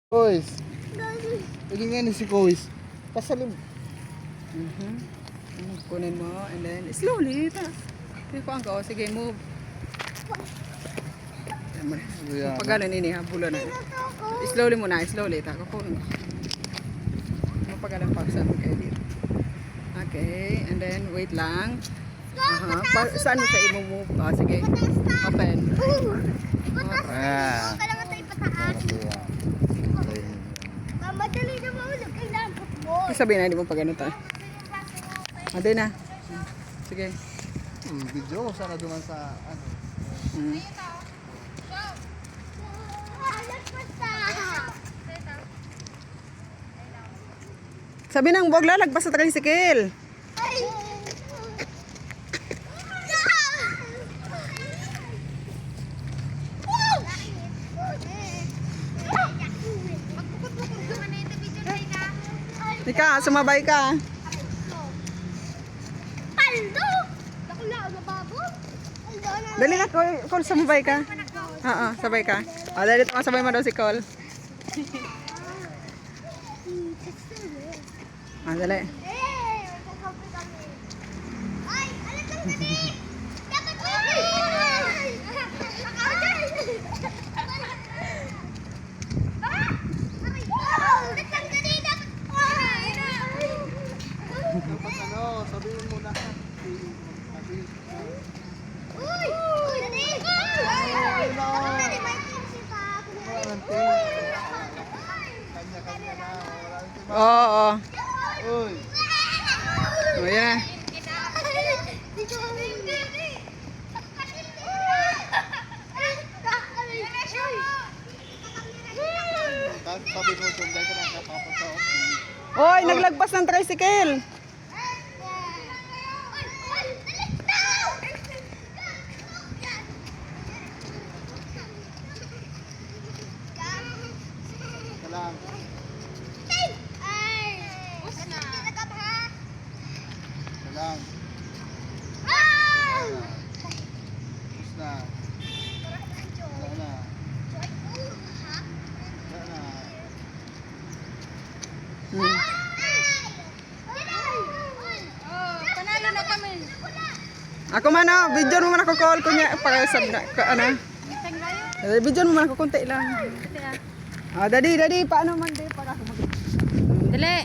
Kois. Lagi nga ni si Kois. Pasalim. Kunin mo and then slowly. Sige ko ang ko. Sige, move. Pag gano'n ini ha, bulo na. Slowly muna, slowly. Kukunin mo. Mapagalang paksa mo kayo dito. Okay, and then wait lang. Saan mo siya i-move? Sige. Open. Ah. Kailangan tayo pataas. Madali na mahulog. Kailangan football. Sabihin na, hindi mo pag ano tayo. Ate na. Sige. Video ko sana duman sa ano. Sabi nang wag lalagpas sa tricycle. Ika, sumabay ka. Paldo! Nakula, nababo? Dali na, Cole, sumabay ka. Oo, sabay ka. O, dali ito, sabay mo daw si Cole. Dali. Ay, alam ka dali! Dapat mo! Dapat ano, sabihin mo na. Uy! Dali! Dali, may tipsy pa. Kanya-kanya na. Oo. Uy. O, yan na. Dito kami. Sabi mo, sundan ka na kapapunta. Oy, naglagpas ng tricycle. Kalang. Kalang. Tapos na. Wala na. Wala na. Panalo na kami. Ako man oh, video mo man ako call kunya para sa ano. Video mo man ako konti lang. Dadi, paano man di para ako mag. Dali.